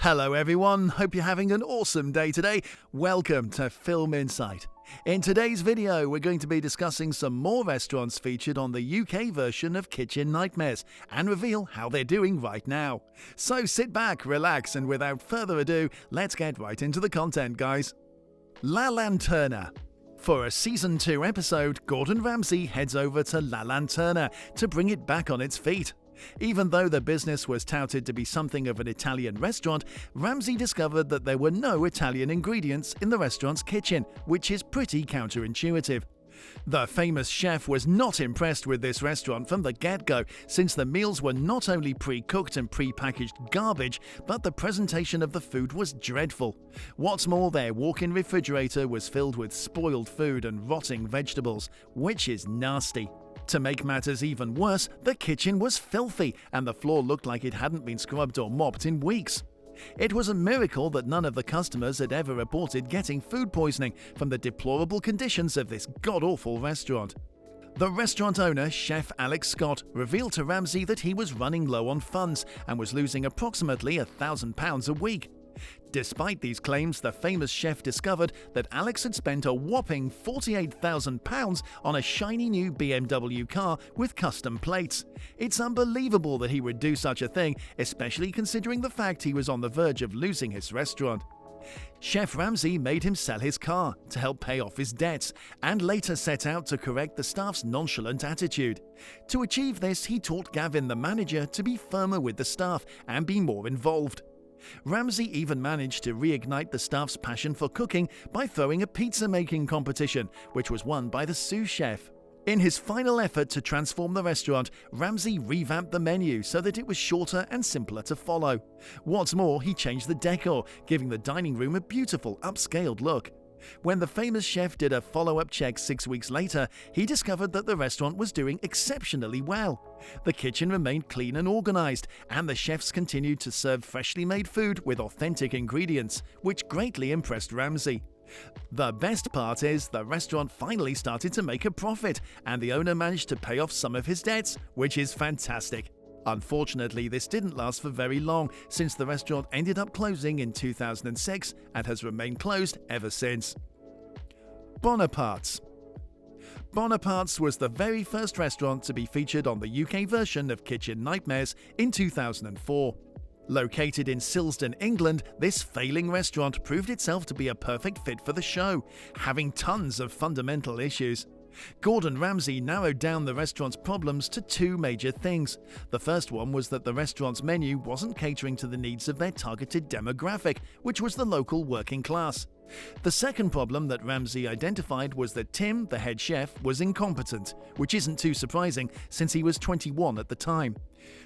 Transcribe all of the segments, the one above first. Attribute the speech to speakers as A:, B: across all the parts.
A: Hello everyone, hope you're having an awesome day today. Welcome to Film Insight. In today's video, we're going to be discussing some more restaurants featured on the UK version of Kitchen Nightmares and reveal how they're doing right now. So sit back, relax, and without further ado, let's get right into the content, guys. La Lanterna. For a Season 2 episode, Gordon Ramsay heads over to La Lanterna to bring it back on its feet. Even though the business was touted to be something of an Italian restaurant, Ramsay discovered that there were no Italian ingredients in the restaurant's kitchen, which is pretty counterintuitive. The famous chef was not impressed with this restaurant from the get-go, since the meals were not only pre-cooked and pre-packaged garbage, but the presentation of the food was dreadful. What's more, their walk-in refrigerator was filled with spoiled food and rotting vegetables, which is nasty. To make matters even worse, the kitchen was filthy and the floor looked like it hadn't been scrubbed or mopped in weeks. It was a miracle that none of the customers had ever reported getting food poisoning from the deplorable conditions of this god-awful restaurant. The restaurant owner, Chef Alex Scott, revealed to Ramsay that he was running low on funds and was losing approximately £1,000 a week. Despite these claims, the famous chef discovered that Alex had spent a whopping £48,000 on a shiny new BMW car with custom plates. It's unbelievable that he would do such a thing, especially considering the fact he was on the verge of losing his restaurant. Chef Ramsay made him sell his car to help pay off his debts, and later set out to correct the staff's nonchalant attitude. To achieve this, he taught Gavin, the manager, to be firmer with the staff and be more involved. Ramsay even managed to reignite the staff's passion for cooking by throwing a pizza-making competition, which was won by the sous chef. In his final effort to transform the restaurant, Ramsay revamped the menu so that it was shorter and simpler to follow. What's more, he changed the decor, giving the dining room a beautiful, upscaled look. When the famous chef did a follow-up check 6 weeks later, he discovered that the restaurant was doing exceptionally well. The kitchen remained clean and organized, and the chefs continued to serve freshly made food with authentic ingredients, which greatly impressed Ramsay. The best part is, the restaurant finally started to make a profit, and the owner managed to pay off some of his debts, which is fantastic. Unfortunately, this didn't last for very long, since the restaurant ended up closing in 2006 and has remained closed ever since. Bonapartes. Bonapartes was the very first restaurant to be featured on the UK version of Kitchen Nightmares in 2004. Located in Silsden, England, this failing restaurant proved itself to be a perfect fit for the show, having tons of fundamental issues. Gordon Ramsay narrowed down the restaurant's problems to two major things. The first one was that the restaurant's menu wasn't catering to the needs of their targeted demographic, which was the local working class. The second problem that Ramsay identified was that Tim, the head chef, was incompetent, which isn't too surprising since he was 21 at the time.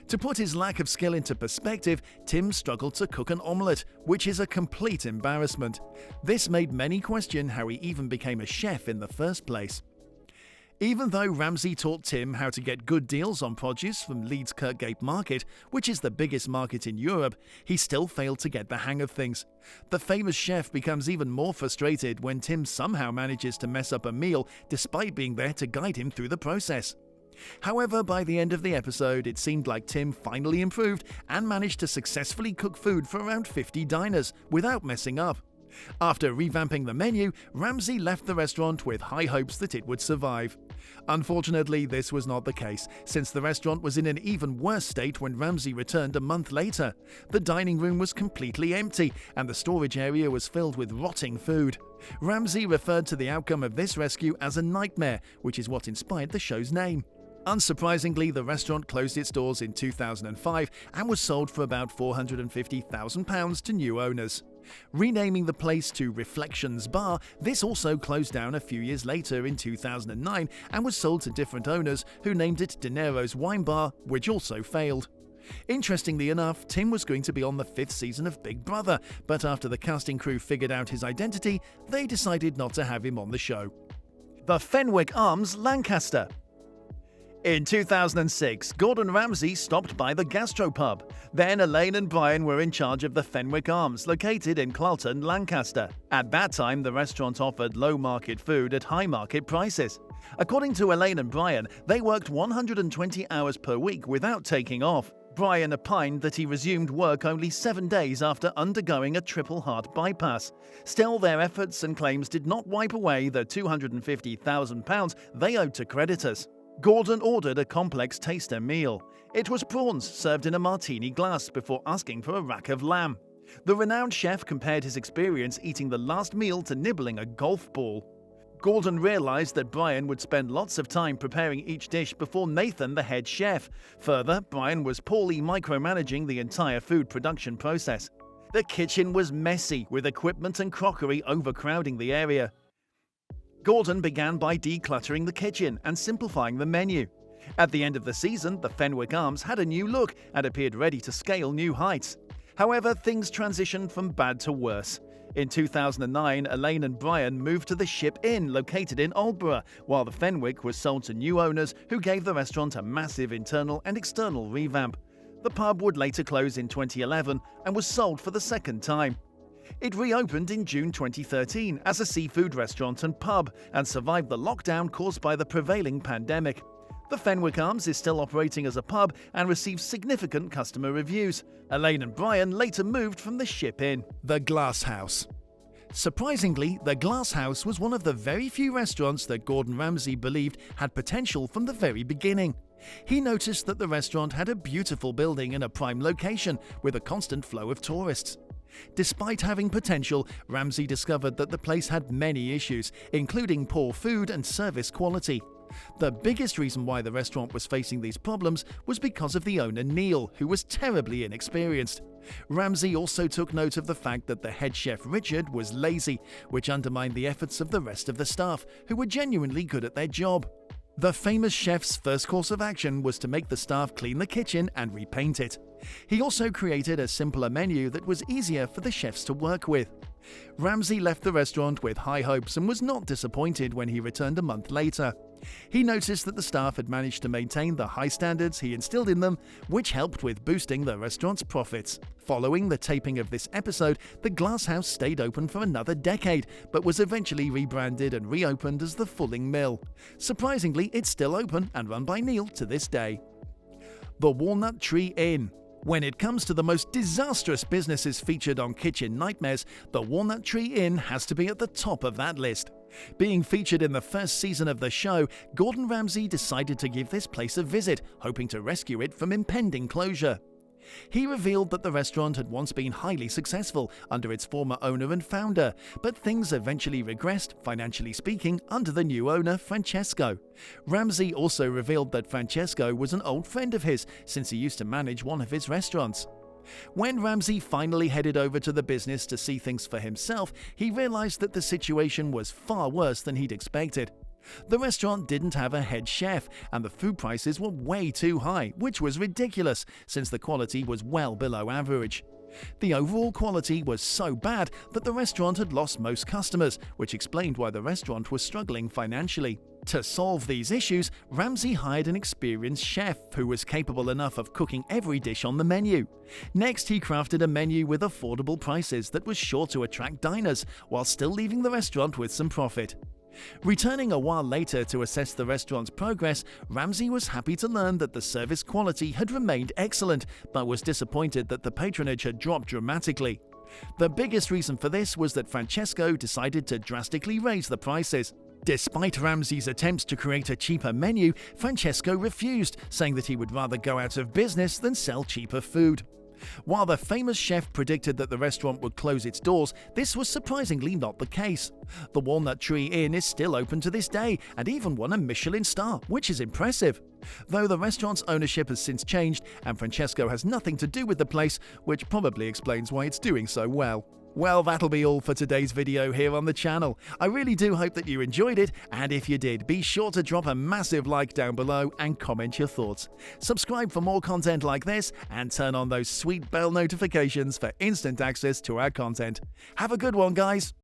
A: To put his lack of skill into perspective, Tim struggled to cook an omelette, which is a complete embarrassment. This made many question how he even became a chef in the first place. Even though Ramsay taught Tim how to get good deals on produce from Leeds Kirkgate Market, which is the biggest market in Europe, he still failed to get the hang of things. The famous chef becomes even more frustrated when Tim somehow manages to mess up a meal despite being there to guide him through the process. However, by the end of the episode, it seemed like Tim finally improved and managed to successfully cook food for around 50 diners without messing up. After revamping the menu, Ramsay left the restaurant with high hopes that it would survive. Unfortunately, this was not the case, since the restaurant was in an even worse state when Ramsay returned a month later. The dining room was completely empty, and the storage area was filled with rotting food. Ramsay referred to the outcome of this rescue as a nightmare, which is what inspired the show's name. Unsurprisingly, the restaurant closed its doors in 2005 and was sold for about £450,000 to new owners. Renaming the place to Reflections Bar, this also closed down a few years later in 2009 and was sold to different owners who named it De Niro's Wine Bar, which also failed. Interestingly enough, Tim was going to be on the 5th season of Big Brother, but after the casting crew figured out his identity, they decided not to have him on the show. The Fenwick Arms, Lancaster. In 2006, Gordon Ramsay stopped by the gastropub. Then Elaine and Brian were in charge of the Fenwick Arms, located in Clalton, Lancaster. At that time, the restaurant offered low market food at high market prices. According to Elaine and Brian, they worked 120 hours per week without taking off. Brian opined that he resumed work only 7 days after undergoing a triple heart bypass. Still, their efforts and claims did not wipe away the £250,000 they owed to creditors. Gordon ordered a complex taster meal. It was prawns served in a martini glass before asking for a rack of lamb. The renowned chef compared his experience eating the last meal to nibbling a golf ball. Gordon realized that Brian would spend lots of time preparing each dish before Nathan, the head chef. Further, Brian was poorly micromanaging the entire food production process. The kitchen was messy, with equipment and crockery overcrowding the area. Gordon began by decluttering the kitchen and simplifying the menu. At the end of the season, the Fenwick Arms had a new look and appeared ready to scale new heights. However, things transitioned from bad to worse. In 2009, Elaine and Brian moved to the Ship Inn located in Aldborough, while the Fenwick was sold to new owners who gave the restaurant a massive internal and external revamp. The pub would later close in 2011 and was sold for the second time. It reopened in June 2013 as a seafood restaurant and pub and survived the lockdown caused by the prevailing pandemic. The Fenwick Arms is still operating as a pub and receives significant customer reviews. Elaine and Brian later moved from the Ship Inn. The Glass House. Surprisingly, the Glass House was one of the very few restaurants that Gordon Ramsay believed had potential from the very beginning. He noticed that the restaurant had a beautiful building in a prime location with a constant flow of tourists. Despite having potential, Ramsay discovered that the place had many issues, including poor food and service quality. The biggest reason why the restaurant was facing these problems was because of the owner Neil, who was terribly inexperienced. Ramsay also took note of the fact that the head chef Richard was lazy, which undermined the efforts of the rest of the staff, who were genuinely good at their job. The famous chef's first course of action was to make the staff clean the kitchen and repaint it. He also created a simpler menu that was easier for the chefs to work with. Ramsay left the restaurant with high hopes and was not disappointed when he returned a month later. He noticed that the staff had managed to maintain the high standards he instilled in them, which helped with boosting the restaurant's profits. Following the taping of this episode, the Glass House stayed open for another decade, but was eventually rebranded and reopened as the Fulling Mill. Surprisingly, it's still open and run by Neil to this day. The Walnut Tree Inn. When it comes to the most disastrous businesses featured on Kitchen Nightmares, the Walnut Tree Inn has to be at the top of that list. Being featured in the first season of the show, Gordon Ramsay decided to give this place a visit, hoping to rescue it from impending closure. He revealed that the restaurant had once been highly successful under its former owner and founder, but things eventually regressed, financially speaking, under the new owner, Francesco. Ramsay also revealed that Francesco was an old friend of his since he used to manage one of his restaurants. When Ramsay finally headed over to the business to see things for himself, he realized that the situation was far worse than he'd expected. The restaurant didn't have a head chef, and the food prices were way too high, which was ridiculous since the quality was well below average. The overall quality was so bad that the restaurant had lost most customers, which explained why the restaurant was struggling financially. To solve these issues, Ramsay hired an experienced chef who was capable enough of cooking every dish on the menu. Next, he crafted a menu with affordable prices that was sure to attract diners, while still leaving the restaurant with some profit. Returning a while later to assess the restaurant's progress, Ramsay was happy to learn that the service quality had remained excellent, but was disappointed that the patronage had dropped dramatically. The biggest reason for this was that Francesco decided to drastically raise the prices. Despite Ramsay's attempts to create a cheaper menu, Francesco refused, saying that he would rather go out of business than sell cheaper food. While the famous chef predicted that the restaurant would close its doors, this was surprisingly not the case. The Walnut Tree Inn is still open to this day and even won a Michelin star, which is impressive. Though the restaurant's ownership has since changed and Francesco has nothing to do with the place, which probably explains why it's doing so well. Well, that'll be all for today's video here on the channel. I really do hope that you enjoyed it, and if you did, be sure to drop a massive like down below and comment your thoughts. Subscribe for more content like this, and turn on those sweet bell notifications for instant access to our content. Have a good one, guys!